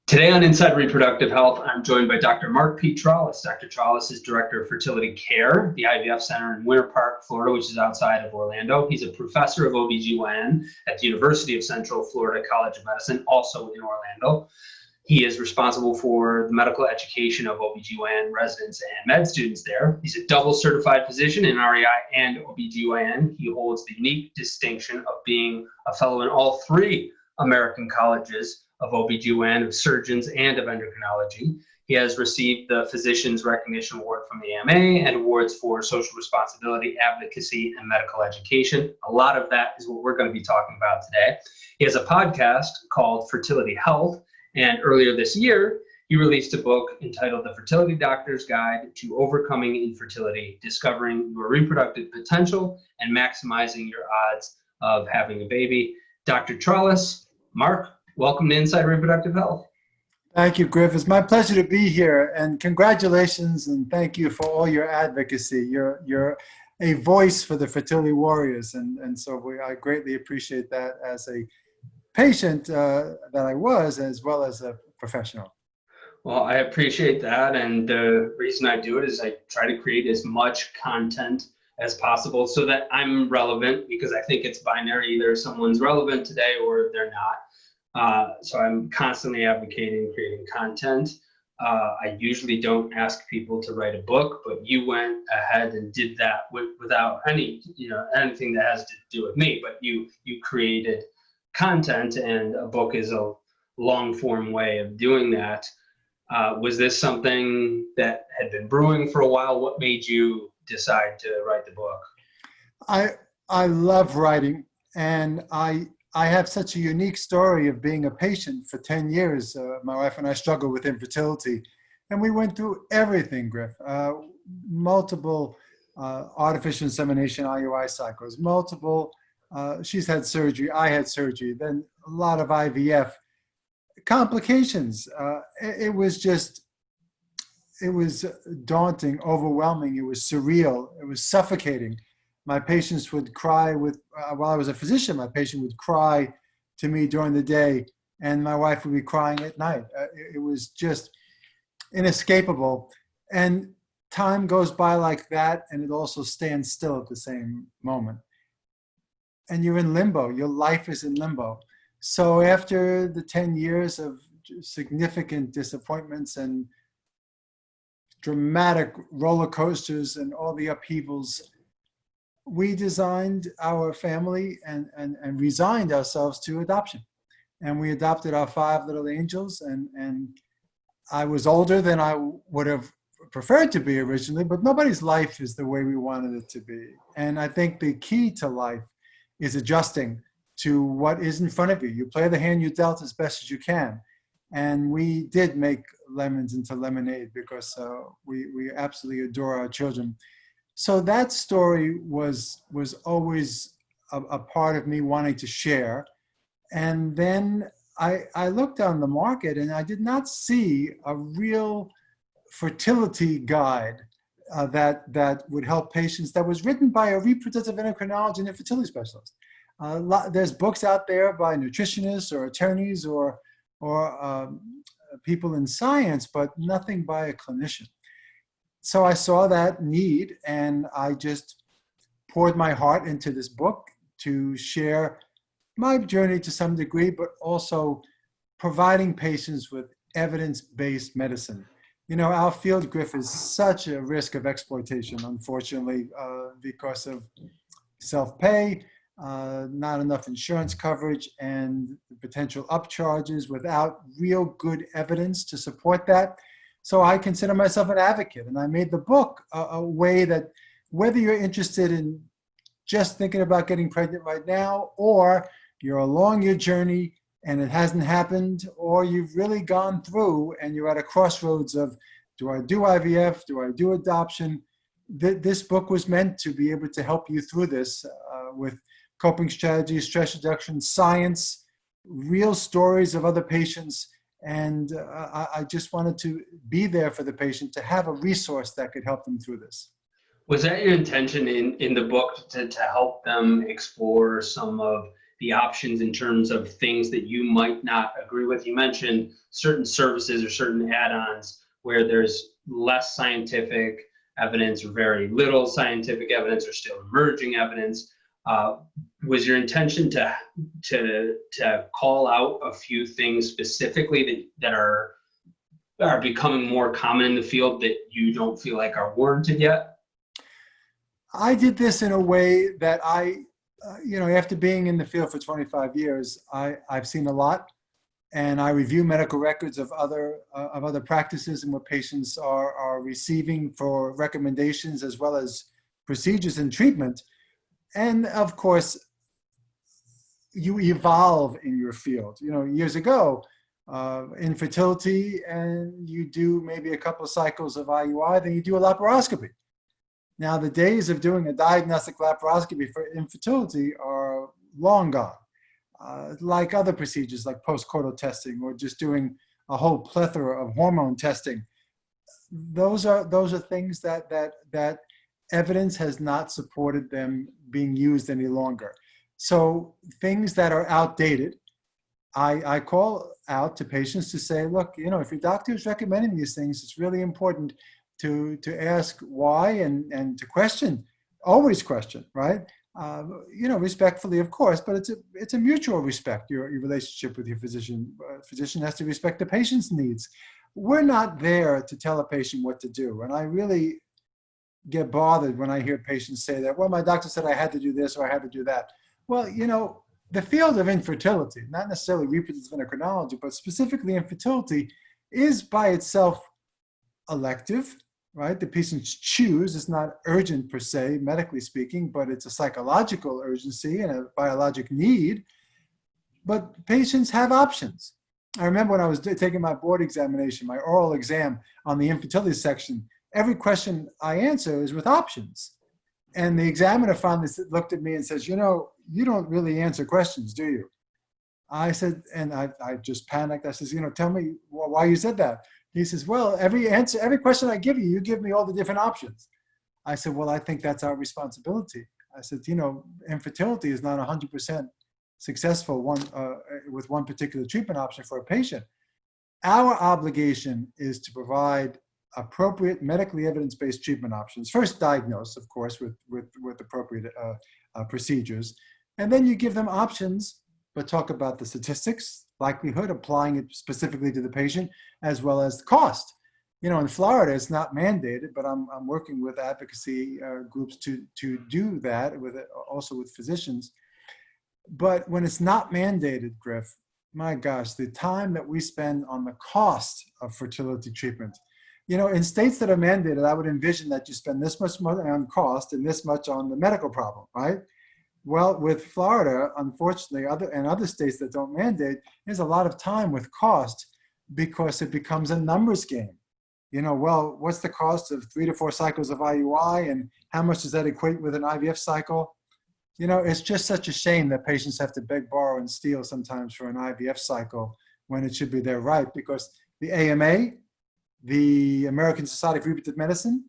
Today on Inside Reproductive Health, I'm joined by Dr. Mark P. Trolice. Dr. Trolice is Director of Fertility CARE, the IVF Center in Winter Park, Florida, which is outside of Orlando. He's a professor of OBGYN at the University of Central Florida College of Medicine, also in Orlando. He is responsible for the medical education of OBGYN residents and med students there. He's a double certified physician in REI and OBGYN. He holds the unique distinction of being a fellow in all three American colleges of OBGYN, of surgeons, and of endocrinology. He has received the Physicians Recognition Award from the AMA and awards for social responsibility, advocacy, and medical education. A lot of that is what we're going to be talking about today. He has a podcast called Fertility Health, and earlier this year, he released a book entitled The Fertility Doctor's Guide to Overcoming Infertility, Discovering Your Reproductive Potential and Maximizing Your Odds of Having a Baby. Dr. Trolice, Mark, welcome to Inside Reproductive Health. Thank you, Griff. It's my pleasure to be here, and congratulations and thank you for all your advocacy. You're a voice for the fertility warriors, and so I greatly appreciate that as a patient that I was, as well as a professional. Well, I appreciate that, and the reason I do it is I try to create as much content as possible so that I'm relevant, because I think it's binary. Either someone's relevant today or they're not. So I'm constantly advocating creating content. I usually don't ask people to write a book, but you went ahead and did that without anything that has to do with me. But you created content, and a book is a long form way of doing that. Was this something that had been brewing for a while? What made you decide to write the book? I love writing, and I have such a unique story of being a patient for 10 years. My wife and I struggled with infertility, and we went through everything, Griff. Multiple artificial insemination IUI cycles, she's had surgery, I had surgery, then a lot of IVF complications. It was daunting, overwhelming, it was surreal, it was suffocating. My patients would cry while I was a physician, my patient would cry to me during the day, and my wife would be crying at night. It was just inescapable. And time goes by like that, and it also stands still at the same moment. And you're in limbo, your life is in limbo. So after the 10 years of significant disappointments and dramatic roller coasters and all the upheavals, we designed our family and resigned ourselves to adoption. And we adopted our 5 little angels, and I was older than I would have preferred to be originally, but nobody's life is the way we wanted it to be. And I think the key to life is adjusting to what is in front of you. You play the hand you dealt as best as you can. And we did make lemons into lemonade because we absolutely adore our children. So that story was always a part of me wanting to share. And then I looked on the market, and I did not see a real fertility guide that would help patients, that was written by a reproductive endocrinologist and a fertility specialist. There's books out there by nutritionists or attorneys or people in science, but nothing by a clinician. So I saw that need, and I just poured my heart into this book to share my journey to some degree, but also providing patients with evidence-based medicine. You know, our field, Griff, is such a risk of exploitation, unfortunately, because of self-pay, not enough insurance coverage, and the potential upcharges without real good evidence to support that. So I consider myself an advocate, and I made the book a way that whether you're interested in just thinking about getting pregnant right now, or you're along your journey and it hasn't happened, or you've really gone through and you're at a crossroads of, do I do IVF, do I do adoption? This book was meant to be able to help you through this with coping strategies, stress reduction, science, real stories of other patients. And I just wanted to be there for the patient, to have a resource that could help them through this. Was that your intention in the book to help them explore some of the options in terms of things that you might not agree with? You mentioned certain services or certain add-ons where there's less scientific evidence or very little scientific evidence or still emerging evidence. Was your intention to call out a few things specifically that are becoming more common in the field that you don't feel like are warranted yet? I did this in a way that after being in the field for 25 years, I've seen a lot, and I review medical records of other practices and what patients are receiving for recommendations as well as procedures and treatment. And of course, you evolve in your field. Years ago, infertility, and you do maybe a couple of cycles of IUI, then you do a laparoscopy. Now, the days of doing a diagnostic laparoscopy for infertility are long gone. Like other procedures like postcoital testing or just doing a whole plethora of hormone testing. Those are things that evidence has not supported them being used any longer. So things that are outdated, I call out to patients to say, look, if your doctor is recommending these things, it's really important to ask why and to question, always question, right? Respectfully, of course, but it's a mutual respect, your relationship with your physician. Physician has to respect the patient's needs. We're not there to tell a patient what to do. And I really get bothered when I hear patients say that, well, my doctor said I had to do this or I had to do that. Well, the field of infertility, not necessarily reproductive endocrinology, but specifically infertility, is by itself elective, right? The patients choose. It's not urgent per se, medically speaking, but it's a psychological urgency and a biologic need. But patients have options. I remember when I was taking my board examination, my oral exam on the infertility section, every question I answer is with options. And the examiner finally looked at me and says, you don't really answer questions, do you? I said, and I just panicked. I says, tell me why you said that. He says, well, every question I give you, you give me all the different options. I said, well, I think that's our responsibility. I said, infertility is not 100% successful with one particular treatment option for a patient. Our obligation is to provide appropriate medically evidence-based treatment options. First, diagnose, of course, with appropriate procedures. And then you give them options, but talk about the statistics, likelihood, applying it specifically to the patient, as well as the cost. In Florida, it's not mandated, but I'm working with advocacy groups to do that, also with physicians. But when it's not mandated, Griff, my gosh, the time that we spend on the cost of fertility treatment. In states that are mandated, I would envision that you spend this much money on cost and this much on the medical problem, right? Well, with Florida, unfortunately, other states that don't mandate, there's a lot of time with cost because it becomes a numbers game. Well, what's the cost of 3 to 4 cycles of IUI and how much does that equate with an IVF cycle? It's just such a shame that patients have to beg, borrow, and steal sometimes for an IVF cycle when it should be their right, because the AMA, the American Society of Reproductive Medicine,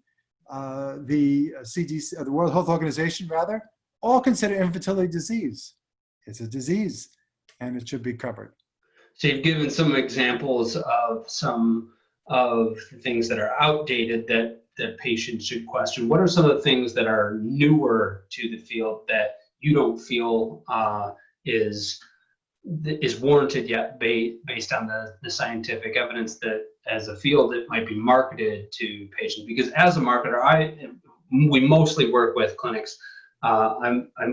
the CDC, the World Health Organization, rather, all consider infertility disease. It's a disease, and it should be covered. So you've given some examples of some of the things that are outdated that patients should question. What are some of the things that are newer to the field that you don't feel is warranted yet based on the scientific evidence that as a field it might be marketed to patients? Because as a marketer, we mostly work with clinics.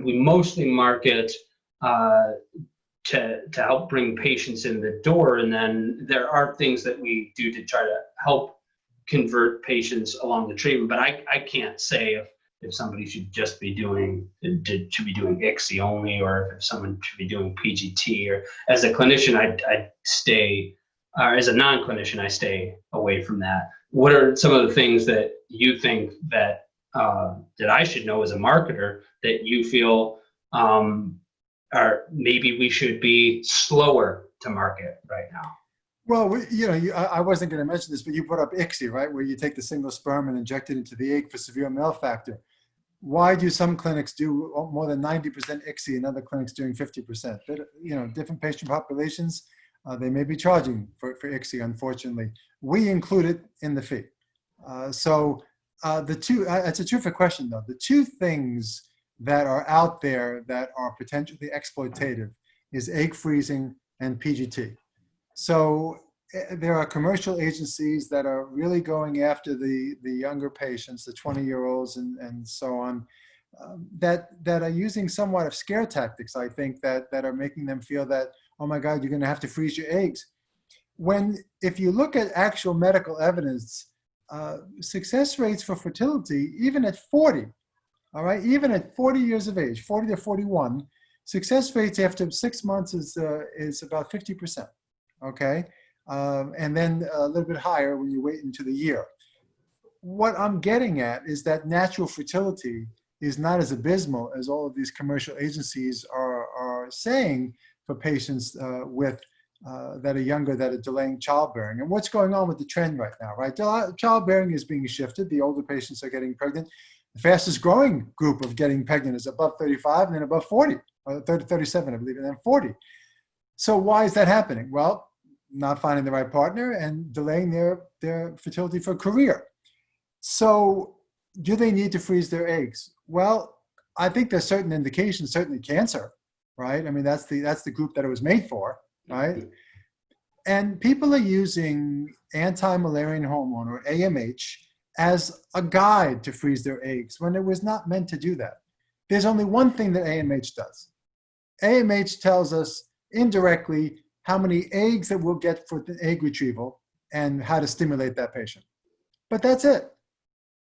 We mostly market to help bring patients in the door, and then there are things that we do to try to help convert patients along the treatment. But I can't say if somebody should just be doing ICSI only, or if someone should be doing PGT. Or as a clinician, I stay, or as a non-clinician, I stay away from that. What are some of the things that you think that I should know as a marketer that you feel are maybe we should be slower to market right now? Well, I wasn't going to mention this, but you brought up ICSI, right? Where you take the single sperm and inject it into the egg for severe male factor. Why do some clinics do more than 90% ICSI and other clinics doing 50%? Different patient populations, they may be charging for ICSI, unfortunately. We include it in the fee. It's a terrific question though. The two things that are out there that are potentially exploitative is egg freezing and PGT. So there are commercial agencies that are really going after the younger patients, the 20-year-olds and so on, that are using somewhat of scare tactics, I think, that are making them feel that, oh my God, you're going to have to freeze your eggs. If you look at actual medical evidence, success rates for fertility, even at 40, all right, even at 40 years of age, 40 to 41, success rates after 6 months is about 50%, okay? And then a little bit higher when you wait into the year. What I'm getting at is that natural fertility is not as abysmal as all of these commercial agencies are saying for patients that are younger, that are delaying childbearing. And what's going on with the trend right now, right? Childbearing is being shifted. The older patients are getting pregnant. The fastest growing group of getting pregnant is above 35 and then above 40, or 37, I believe, and then 40. So why is that happening? Well, not finding the right partner and delaying their fertility for a career. So do they need to freeze their eggs? Well, I think there's certain indications, certainly cancer, right? I mean, that's the group that it was made for, right? And people are using anti-Müllerian hormone, or AMH, as a guide to freeze their eggs when it was not meant to do that. There's only one thing that AMH does. AMH tells us indirectly how many eggs that we'll get for the egg retrieval and how to stimulate that patient. But that's it.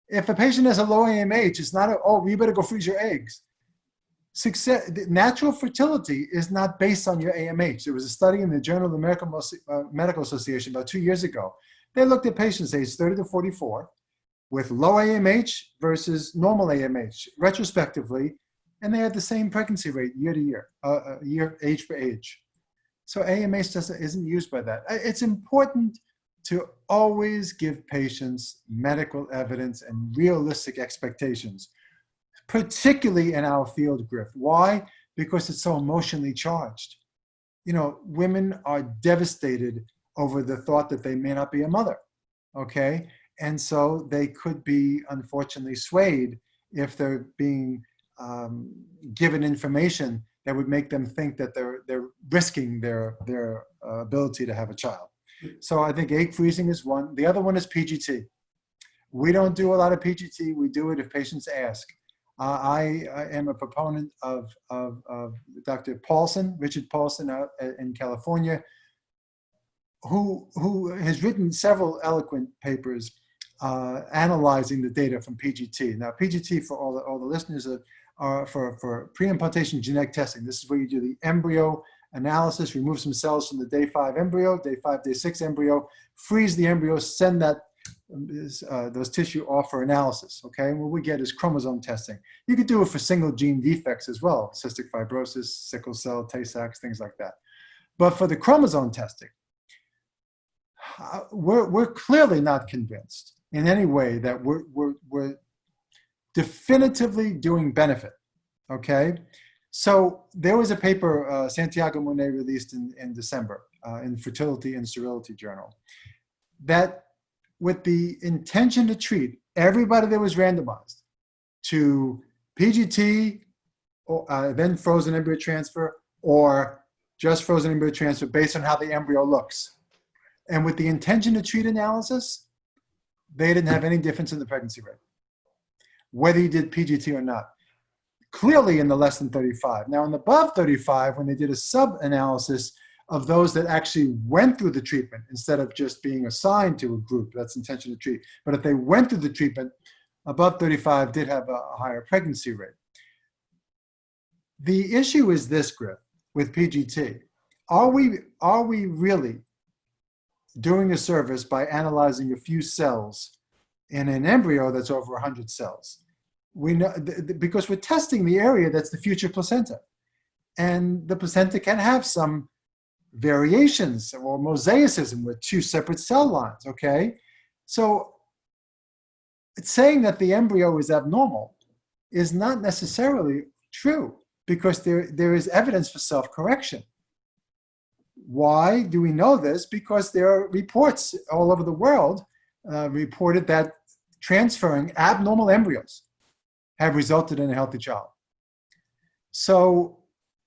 If a patient has a low AMH, it's not you better go freeze your eggs. Natural fertility is not based on your AMH. There was a study in the Journal of the American Medical Association about 2 years ago. They looked at patients aged 30 to 44 with low AMH versus normal AMH retrospectively, and they had the same pregnancy rate year to year, age for age. So AMH isn't used by that. It's important to always give patients medical evidence and realistic expectations, particularly in our field, Griff. Why? Because it's so emotionally charged. Women are devastated over the thought that they may not be a mother, okay? And so they could be, unfortunately, swayed if they're being given information that would make them think that they're risking their ability to have a child. So I think egg freezing is one. The other one is PGT. We don't do a lot of PGT. We do it if patients ask. I am a proponent of Dr. Paulson, Richard Paulson out in California, who has written several eloquent papers analyzing the data from PGT. Now, PGT, for all the listeners, are for pre-implantation genetic testing. This is where you do the embryo analysis, remove some cells from the day 5 embryo, day 5, day 6 embryo, freeze the embryo, send those tissue off for analysis, okay? And what we get is chromosome testing. You could do it for single gene defects as well, cystic fibrosis, sickle cell, Tay-Sachs, things like that. But for the chromosome testing, we're clearly not convinced in any way that we're definitively doing benefit, okay? So there was a paper Santiago Monet released in December in Fertility and Sterility Journal that, with the intention to treat everybody that was randomized to PGT, or then frozen embryo transfer, or just frozen embryo transfer based on how the embryo looks. And with the intention to treat analysis, they didn't have any difference in the pregnancy rate, whether you did PGT or not. Clearly in the less than 35. Now in the above 35, when they did a sub-analysis of those that actually went through the treatment instead of just being assigned to a group, that's intention to treat. But if they went through the treatment, above 35 did have a higher pregnancy rate. The issue is this, Griff, with PGT. Are we really doing a service by analyzing a few cells in an embryo that's over 100 cells? We know, because we're testing the area that's the future placenta. And the placenta can have some variations or mosaicism with 2 separate cell lines, okay? So it's saying that the embryo is abnormal is not necessarily true, because there is evidence for self-correction. Why do we know this? Because there are reports all over the world reported that transferring abnormal embryos have resulted in a healthy child. So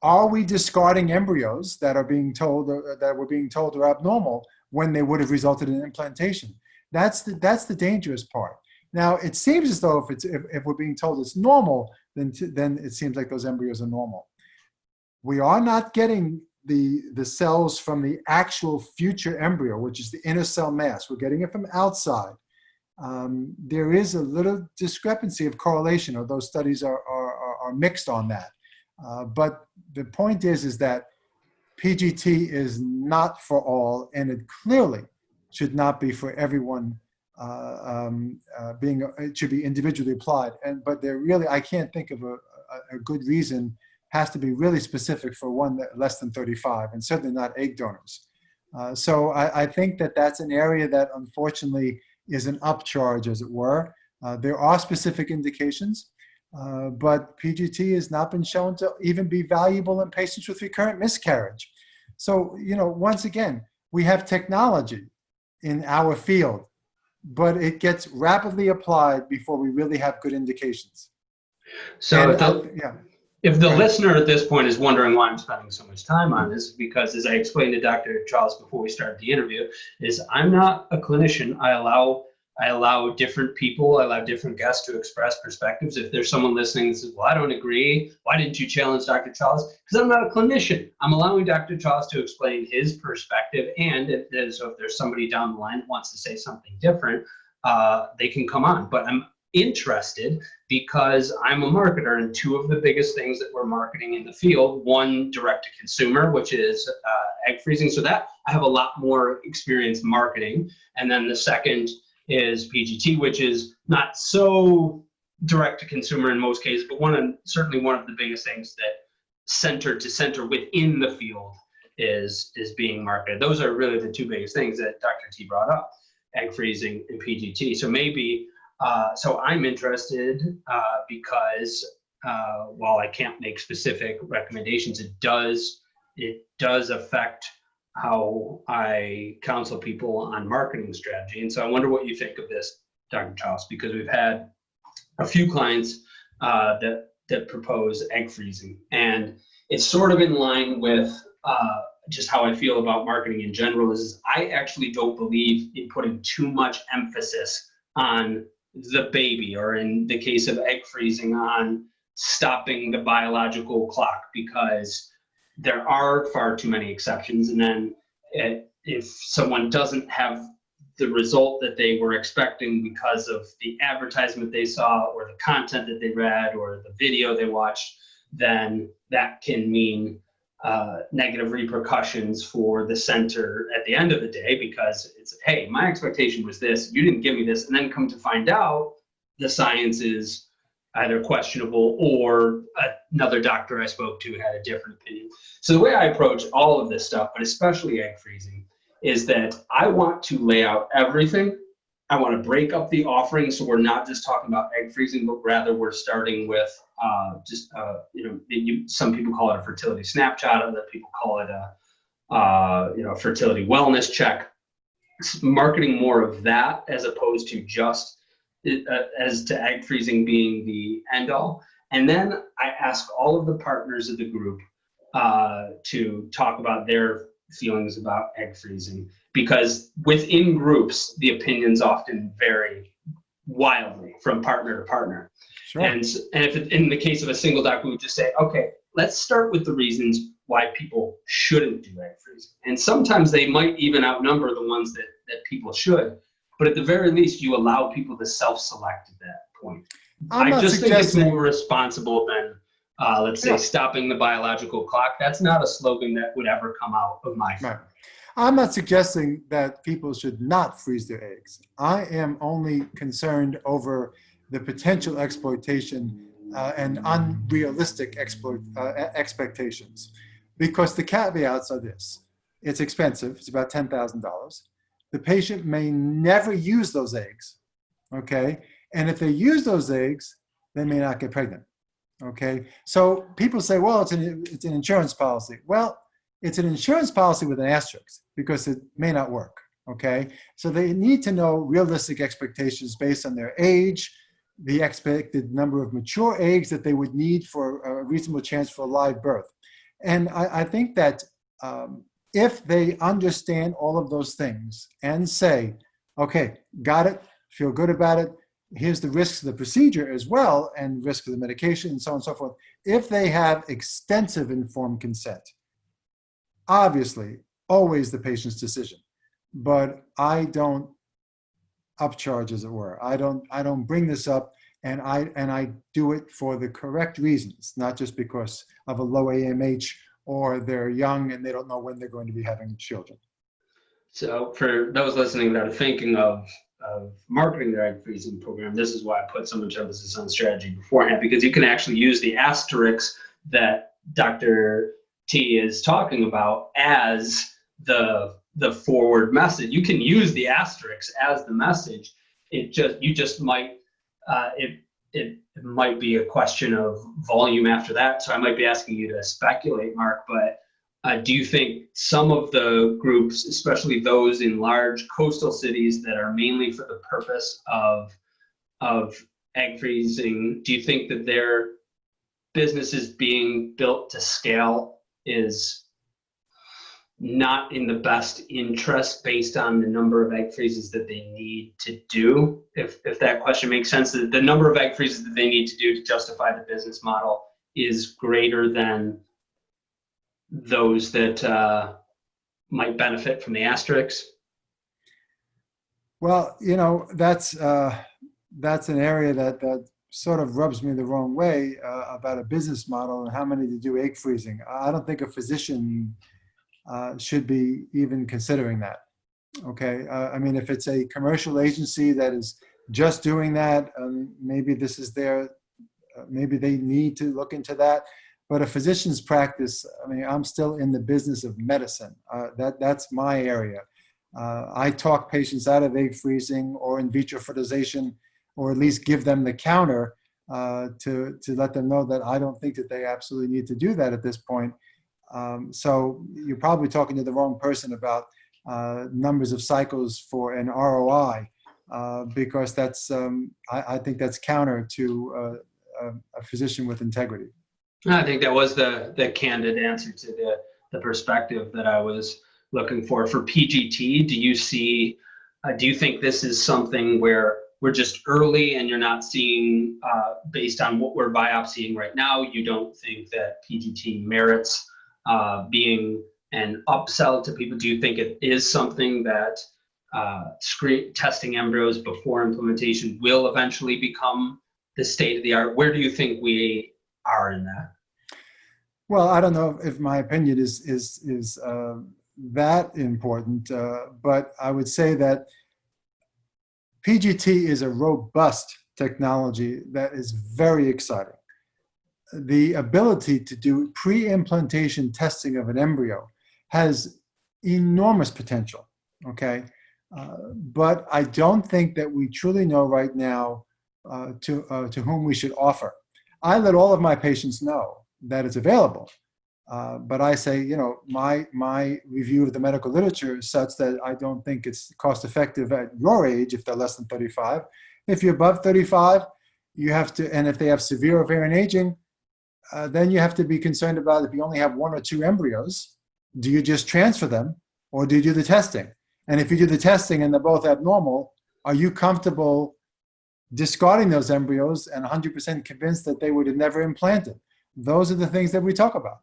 are we discarding embryos that are being told, that were being told are abnormal when they would have resulted in implantation? That's the dangerous part. Now, it seems as though if we're being told it's normal, then it seems like those embryos are normal. We are not getting the cells from the actual future embryo, which is the inner cell mass. We're getting it from outside. There is a little discrepancy of correlation, or those studies are mixed on that. But the point is that PGT is not for all, and it clearly should not be for everyone. It should be individually applied. But there really, I can't think of a good reason. Has to be really specific for one that less than 35, and certainly not egg donors. So I think that that's an area that unfortunately is an upcharge, as it were. There are specific indications, but PGT has not been shown to even be valuable in patients with recurrent miscarriage. So, once again, we have technology in our field, but it gets rapidly applied before we really have good indications. So if the listener at this point is wondering why I'm spending so much time on this, because as I explained to Dr. Trolice before we started the interview, is I'm not a clinician. I allow different people, I allow different guests to express perspectives. If there's someone listening that says, well, I don't agree, why didn't you challenge Dr. Trolice? Because I'm not a clinician. I'm allowing Dr. Trolice to explain his perspective, and if there's somebody down the line that wants to say something different, they can come on. But I'm interested because I'm a marketer, and two of the biggest things that we're marketing in the field, one, direct to consumer, which is egg freezing. So that I have a lot more experience marketing. And then the second is PGT, which is not so direct to consumer in most cases, but certainly one of the biggest things that center to center within the field is being marketed. Those are really the two biggest things that Dr. T brought up, egg freezing and PGT. So maybe, so I'm interested because while I can't make specific recommendations, it does affect how I counsel people on marketing strategy. And so I wonder what you think of this, Dr. Trolice, because we've had a few clients that propose egg freezing, and it's sort of in line with just how I feel about marketing in general. Is I actually don't believe in putting too much emphasis on the baby, or in the case of egg freezing, on stopping the biological clock, because there are far too many exceptions. And then if someone doesn't have the result that they were expecting because of the advertisement they saw, or the content that they read, or the video they watched, then that can mean negative repercussions for the center at the end of the day, because it's, hey, my expectation was this, you didn't give me this, and then come to find out the science is either questionable, or another doctor I spoke to had a different opinion. So the way I approach all of this stuff, but especially egg freezing, is that I want to lay out everything. I want to break up the offering, so we're not just talking about egg freezing, but rather we're starting with some people call it a fertility snapshot, other people call it a fertility wellness check. Marketing more of that as opposed to just as to egg freezing being the end all. And then I ask all of the partners of the group to talk about their feelings about egg freezing, because within groups, the opinions often vary wildly from partner to partner. Sure. And if in the case of a single doc, we would just say, okay, let's start with the reasons why people shouldn't do egg freezing. And sometimes they might even outnumber the ones that people should. But at the very least, you allow people to self-select at that point. I just think it's more responsible than, let's say, stopping the biological clock. That's not a slogan that would ever come out of my mouth. Right. I'm not suggesting that people should not freeze their eggs. I am only concerned over the potential exploitation and unrealistic expectations, because the caveats are this. It's expensive. It's about $10,000. The patient may never use those eggs, okay? And if they use those eggs, they may not get pregnant. Okay, so people say, well, it's an insurance policy. Well, it's an insurance policy with an asterisk because it may not work. Okay, so they need to know realistic expectations based on their age, the expected number of mature eggs that they would need for a reasonable chance for a live birth. And I think that if they understand all of those things and say, okay, got it, feel good about it, here's the risks of the procedure as well, and risk of the medication, and so on and so forth. If they have extensive informed consent, obviously, always the patient's decision. But I don't upcharge, as it were. I don't bring this up, and I do it for the correct reasons, not just because of a low AMH or they're young and they don't know when they're going to be having children. So for those listening that are thinking of marketing their egg freezing program, this is why I put so much emphasis on strategy beforehand, because you can actually use the asterisks that Dr. T is talking about as the forward message. You can use the asterisks as the message. You just might it might be a question of volume after that. So I might be asking you to speculate, Mark, but do you think some of the groups, especially those in large coastal cities that are mainly for the purpose of egg freezing, do you think that their businesses being built to scale is not in the best interest based on the number of egg freezes that they need to do? If that question makes sense, the number of egg freezes that they need to do to justify the business model is greater than those that might benefit from the asterisks? Well, that's an area that sort of rubs me the wrong way about a business model and how many to do egg freezing. I don't think a physician should be even considering that. Okay, I mean, if it's a commercial agency that is just doing that, maybe this is maybe they need to look into that. But a physician's practice, I mean, I'm still in the business of medicine. That's my area. I talk patients out of egg freezing or in vitro fertilization, or at least give them the counter to let them know that I don't think that they absolutely need to do that at this point. So you're probably talking to the wrong person about numbers of cycles for an ROI, because that's I think that's counter to a physician with integrity. I think that was the candid answer to the perspective that I was looking for. For PGT, do you think this is something where we're just early and you're not seeing, based on what we're biopsying right now, you don't think that PGT merits being an upsell to people? Do you think it is something that testing embryos before implementation will eventually become the state of the art? Where do you think we are in that? Well, I don't know if my opinion is that important, but I would say that PGT is a robust technology that is very exciting. The ability to do pre-implantation testing of an embryo has enormous potential, okay? But I don't think that we truly know right now to whom we should offer. I let all of my patients know that it's available, but I say, my review of the medical literature is such that I don't think it's cost effective at your age if they're less than 35. If you're above 35, you have to, and if they have severe ovarian aging, then you have to be concerned about if you only have 1 or 2 embryos, do you just transfer them or do you do the testing? And if you do the testing and they're both abnormal, are you comfortable discarding those embryos and 100% convinced that they would have never implanted? Those are the things that we talk about,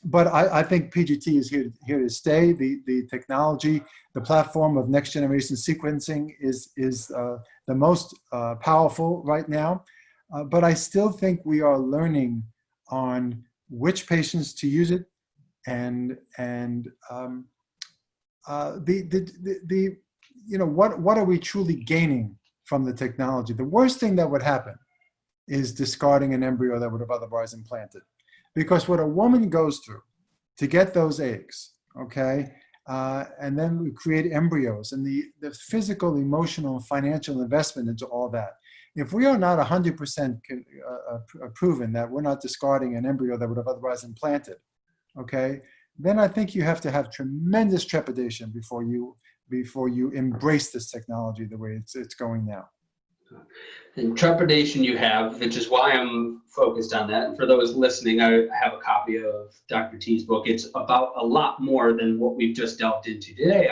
But I think PGT is here to stay. The technology, the platform of next generation sequencing is the most powerful right now. But I still think we are learning on which patients to use it, and what are we truly gaining from the technology? The worst thing that would happen is discarding an embryo that would have otherwise implanted, because what a woman goes through to get those eggs, okay, and then we create embryos, and the physical, emotional, and financial investment into all that. if we are not 100% proven that we're not discarding an embryo that would have otherwise implanted, okay, then I think you have to have tremendous trepidation before you embrace this technology the way it's going now. And trepidation you have, which is why I'm focused on that. And for those listening, I have a copy of Dr. T's book. It's about a lot more than what we've just delved into today.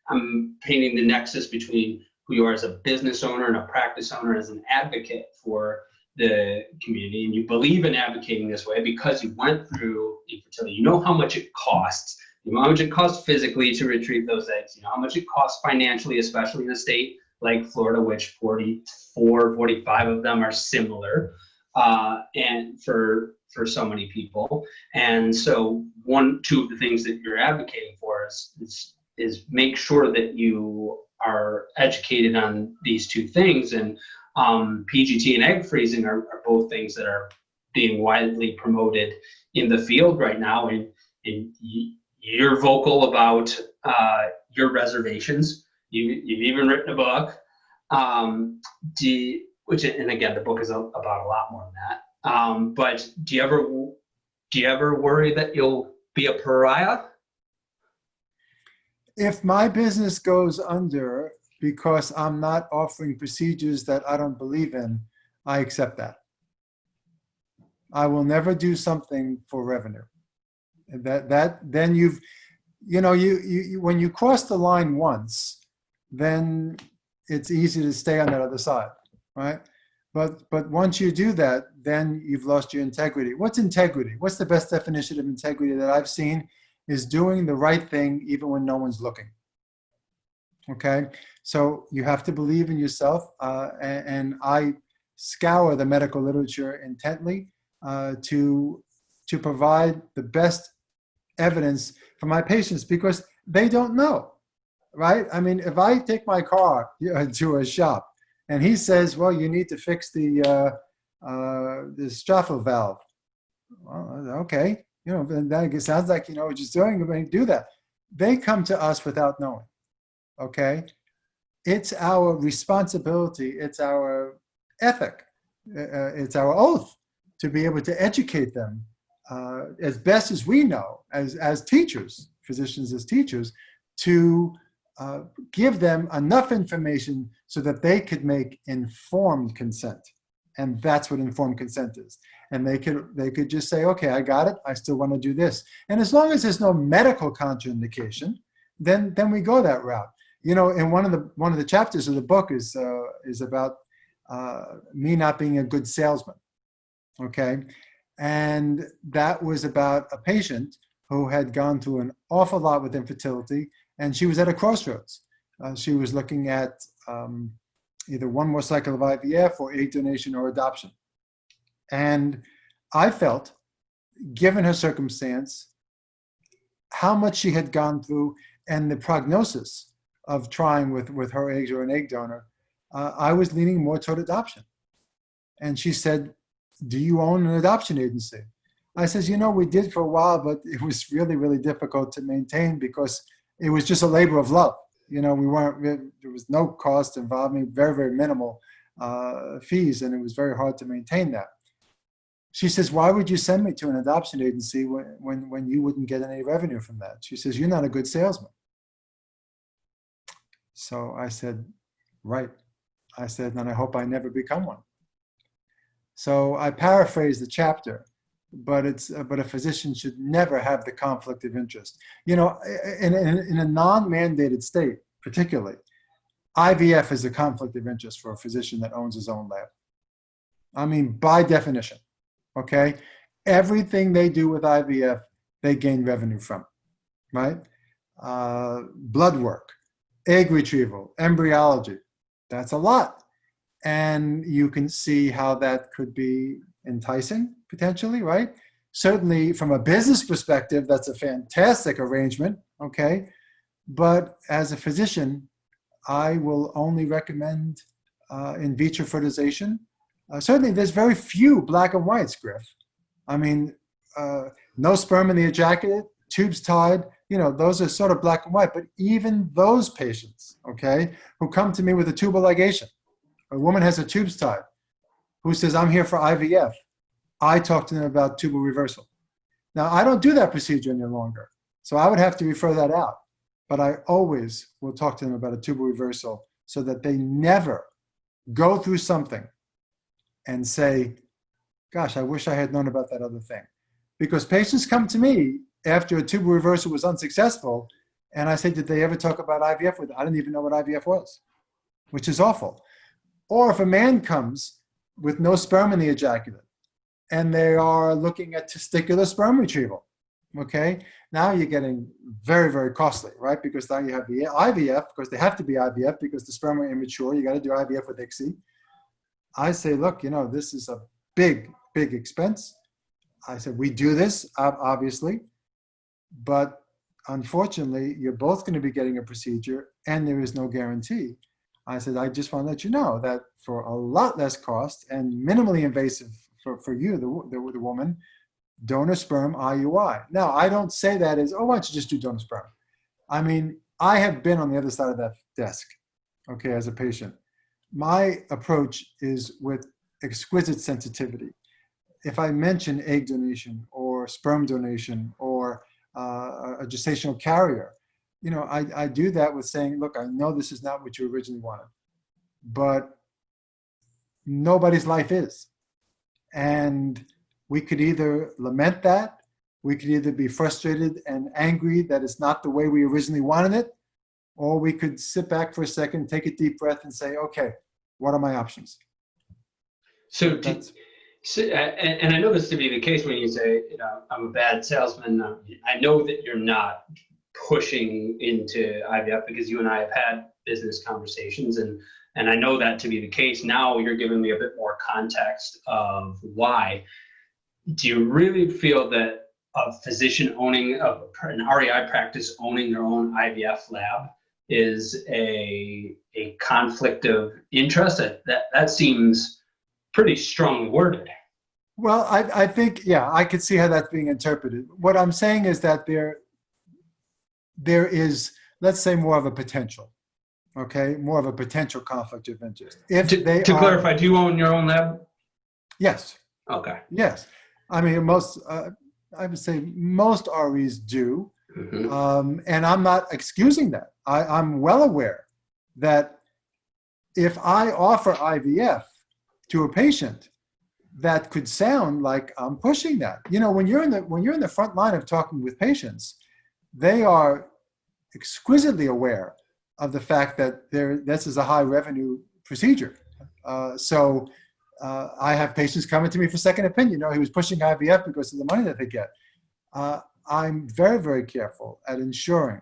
I'm painting the nexus between who you are as a business owner and a practice owner, as an advocate for the community, and you believe in advocating this way because you went through infertility. You know how much it costs. You know how much it costs physically to retrieve those eggs. You know how much it costs financially, especially in a state like Florida, which 45 of them are similar, and for so many people. And so two of the things that you're advocating for is make sure that you are educated on these two things. And PGT and egg freezing are both things that are being widely promoted in the field right now. And you're vocal about your reservations. You've even written a book, and again, the book is about a lot more than that. But do you ever worry that you'll be a pariah? If my business goes under because I'm not offering procedures that I don't believe in, I accept that. I will never do something for revenue. Then when you cross the line once, then it's easy to stay on that other side, right? But once you do that, then you've lost your integrity. What's integrity? What's the best definition of integrity that I've seen? Is doing the right thing even when no one's looking. Okay, so you have to believe in yourself, and I scour the medical literature intently to provide the best evidence for my patients, because they don't know, right? I mean, if I take my car to a shop and he says, well, you need to fix the Straffel valve. Well, okay. That sounds like you know what you're doing. When you do that, they come to us without knowing. Okay, it's our responsibility. It's our ethic. It's our oath to be able to educate them as best as we know, as teachers, physicians as teachers, to give them enough information so that they could make informed consent. And that's what informed consent is. And they could just say, okay, I got it. I still want to do this. And as long as there's no medical contraindication, then we go that route. You know, and one of the chapters of the book is about me not being a good salesman. Okay, and that was about a patient who had gone through an awful lot with infertility, and she was at a crossroads. She was looking at either one more cycle of IVF or egg donation or adoption. And I felt, given her circumstance, how much she had gone through and the prognosis of trying with her eggs or an egg donor, I was leaning more toward adoption. And she said, do you own an adoption agency? I says, you know, we did for a while, but it was really, really difficult to maintain because it was just a labor of love. You know, there was no cost involved, very, very minimal fees, and it was very hard to maintain that. She says, why would you send me to an adoption agency when you wouldn't get any revenue from that? She says, you're not a good salesman. So I said, right. I said, and I hope I never become one. So I paraphrase the chapter, but a physician should never have the conflict of interest. You know, in a non-mandated state, particularly, IVF is a conflict of interest for a physician that owns his own lab. I mean, by definition, okay? Everything they do with IVF, they gain revenue from, right? Blood work, egg retrieval, embryology, that's a lot. And you can see how that could be enticing, potentially, right? Certainly from a business perspective, that's a fantastic arrangement, okay? But as a physician, I will only recommend in vitro fertilization. Certainly there's very few black and whites, Griff. I mean, no sperm in the ejaculate, tubes tied, you know, those are sort of black and white. But even those patients, okay, who come to me with a tubal ligation, A woman has her tubes tied who says, I'm here for IVF. I talk to them about tubal reversal. Now, I don't do that procedure any longer, so I would have to refer that out. But I always will talk to them about a tubal reversal so that they never go through something and say, gosh, I wish I had known about that other thing. Because patients come to me after a tubal reversal was unsuccessful, and I say, did they ever talk about IVF with them? I didn't even know what IVF was, which is awful. Or if a man comes with no sperm in the ejaculate, and they are looking at testicular sperm retrieval, okay? Now you're getting very, very costly, right? Because now you have the IVF, because they have to be IVF because the sperm are immature. You got to do IVF with ICSI. I say, look, this is a big, big expense. I said, we do this, obviously, but unfortunately, you're both going to be getting a procedure and there is no guarantee. I said, I just want to let you know that for a lot less cost and minimally invasive for you, the woman, donor sperm IUI. Now, I don't say that as, oh, why don't you just do donor sperm? I mean, I have been on the other side of that desk, okay, as a patient. My approach is with exquisite sensitivity. If I mention egg donation or sperm donation or a gestational carrier, I do that with saying, look, I know this is not what you originally wanted, but nobody's life is. And we could either lament that, we could either be frustrated and angry that it's not the way we originally wanted it, or we could sit back for a second, take a deep breath and say, okay, what are my options? So, and I know this to be the case when you say, I'm a bad salesman. I know that you're not pushing into IVF because you and I have had business conversations, and I know that to be the case. Now you're giving me a bit more context of why. Do you really feel that a physician owning an REI practice owning their own IVF lab is a conflict of interest? That seems pretty strongly worded. Well, I think, yeah, I could see how that's being interpreted. What I'm saying is that there is, let's say, more of a potential, okay? More of a potential conflict of interest. To clarify, do you own your own lab? Yes. Okay. Yes. I mean, I would say most REs do. Mm-hmm. And I'm not excusing that. I'm well aware that if I offer IVF to a patient, that could sound like I'm pushing that. When you're in the front line of talking with patients, they are exquisitely aware of the fact that this is a high revenue procedure. So I have patients coming to me for second opinion. He was pushing IVF because of the money that they get. I'm very, very careful at ensuring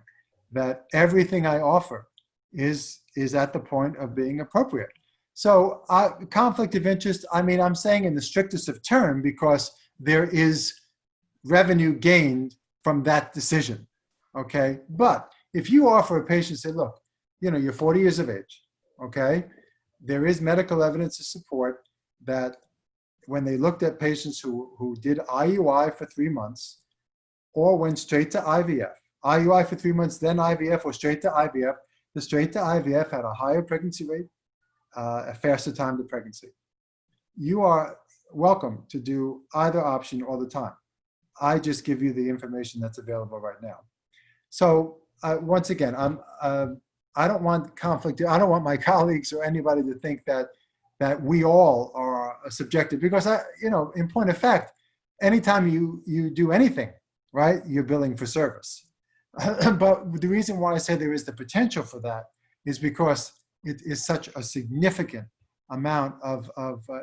that everything I offer is at the point of being appropriate. So conflict of interest, I mean, I'm saying in the strictest of terms because there is revenue gained from that decision, okay? But if you offer a patient, say, look, you're 40 years of age, okay? There is medical evidence to support that when they looked at patients who did IUI for 3 months or went straight to IVF, IUI for 3 months, then IVF or straight to IVF, the straight to IVF had a higher pregnancy rate, a faster time to pregnancy. You are welcome to do either option all the time. I just give you the information that's available right now. So once again, I don't want conflict. I don't want my colleagues or anybody to think that we all are subjective, because in point of fact, anytime you do anything, right, you're billing for service. But the reason why I say there is the potential for that is because it is such a significant amount of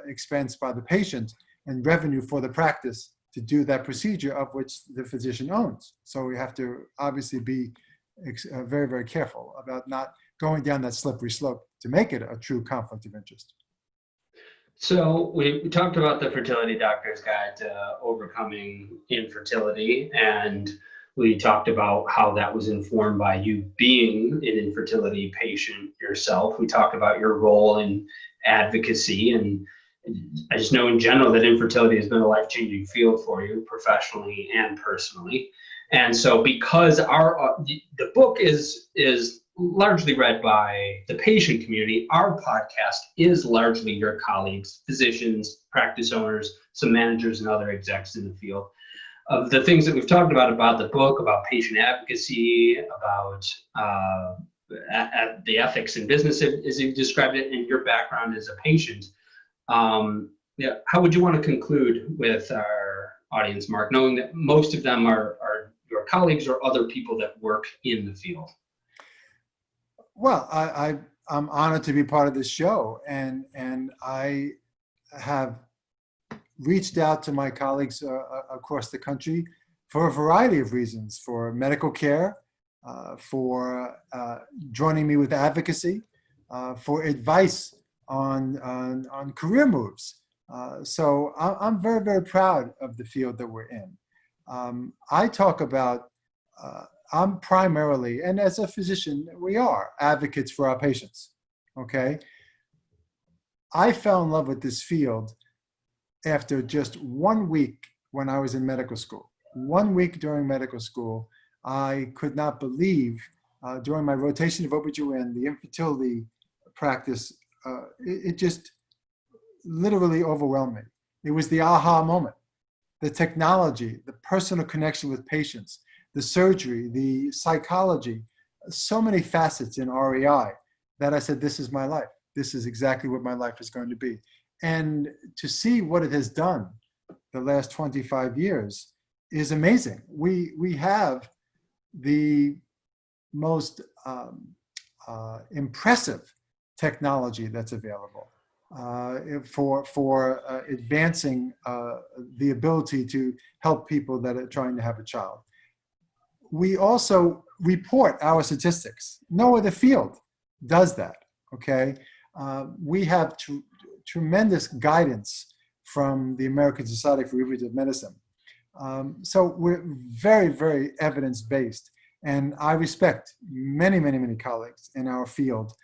expense by the patient and revenue for the practice to do that procedure of which the physician owns. So we have to obviously be very, very careful about not going down that slippery slope to make it a true conflict of interest. So we talked about the Fertility Doctor's Guide to Overcoming Infertility, and we talked about how that was informed by you being an infertility patient yourself. We talked about your role in advocacy, and I just know in general that infertility has been a life-changing field for you professionally and personally. And so because the book is largely read by the patient community. Our podcast is largely your colleagues, physicians, practice owners, some managers and other execs in the field. Of the things that we've talked about the book, about patient advocacy, about the ethics in business, as you described it, and your background as a patient. Yeah, how would you want to conclude with our audience, Mark, knowing that most of them are your colleagues or other people that work in the field? Well, I'm honored to be part of this show, and I have reached out to my colleagues across the country for a variety of reasons, for medical care, for joining me with advocacy, for advice on career moves. So I'm very, very proud of the field that we're in. I talk about, I'm primarily, and as a physician, we are advocates for our patients, okay? I fell in love with this field after just 1 week when I was in medical school. 1 week during medical school, I could not believe, during my rotation of OBGYN, the infertility practice, it just literally overwhelmed me. It was the aha moment. The technology, the personal connection with patients, the surgery, the psychology, so many facets in REI that I said, this is my life. This is exactly what my life is going to be. And to see what it has done the last 25 years is amazing. We have the most impressive technology that's available for advancing the ability to help people that are trying to have a child. We also report our statistics. No other field does that, okay? We have tremendous guidance from the American Society for Reproductive Medicine. So we're very, very evidence-based. And I respect many, many, many colleagues in our field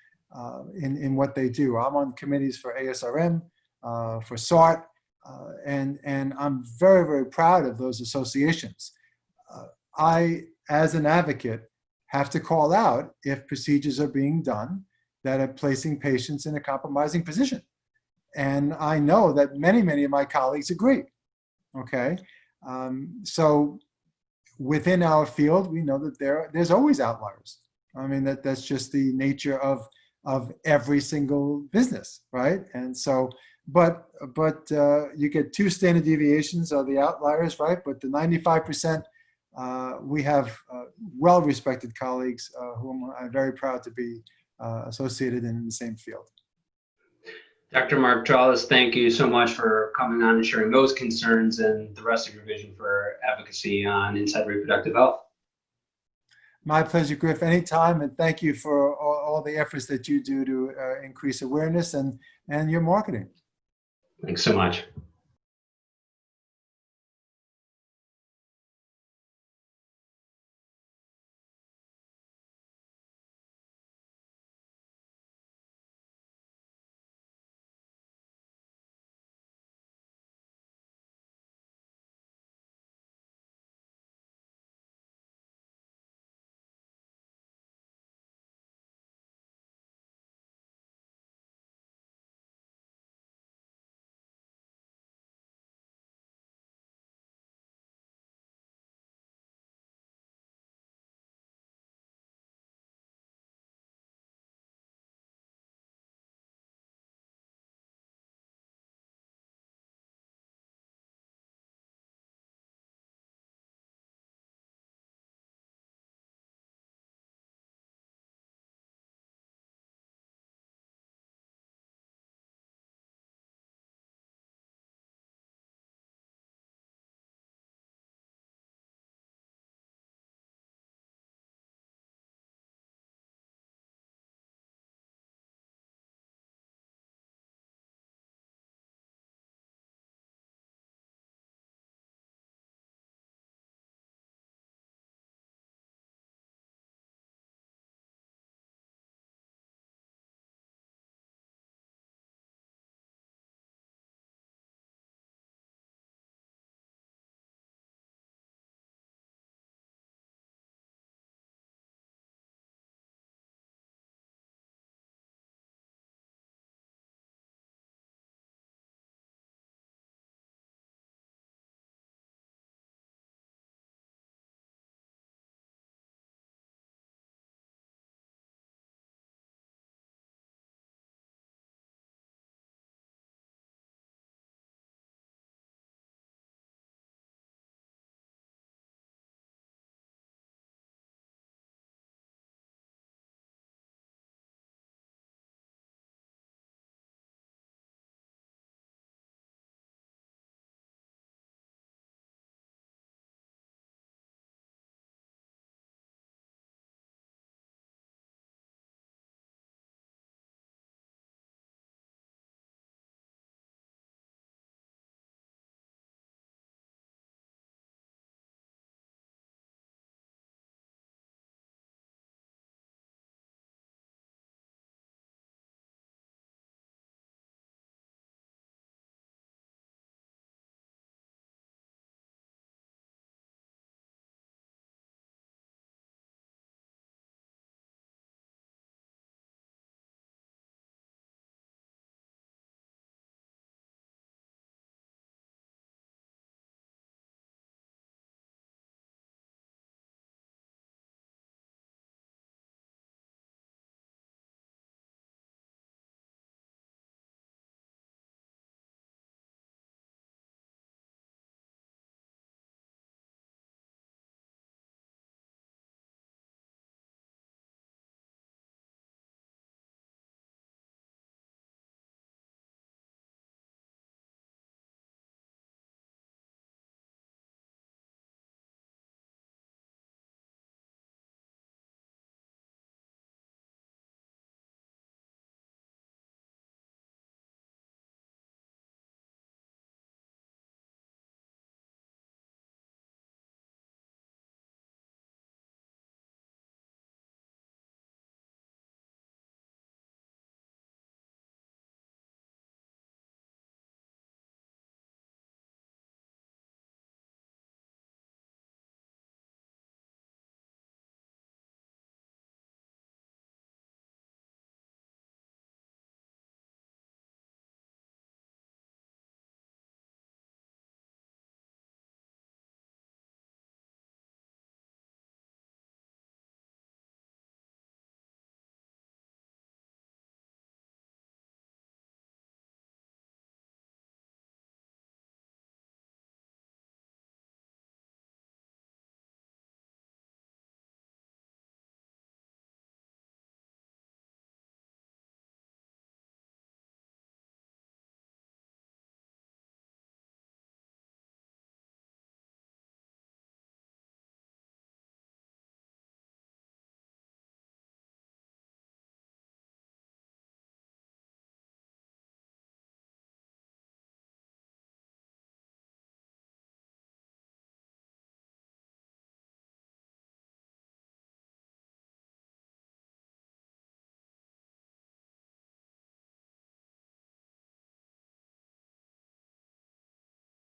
in what they do. I'm on committees for ASRM, for SART, and I'm very, very proud of those associations. I, as an advocate, have to call out if procedures are being done that are placing patients in a compromising position. And I know that many, many of my colleagues agree, okay? So within our field, we know that there's always outliers. I mean, that's just the nature of every single business, right? And so, but you get 2 standard deviations are the outliers, right? But the 95%, we have well-respected colleagues whom I'm very proud to be associated in the same field. Dr. Mark Trolice, thank you so much for coming on and sharing those concerns and the rest of your vision for advocacy on Inside Reproductive Health. My pleasure, Griff, anytime, and thank you for all the efforts that you do to increase awareness and your marketing. Thanks so much.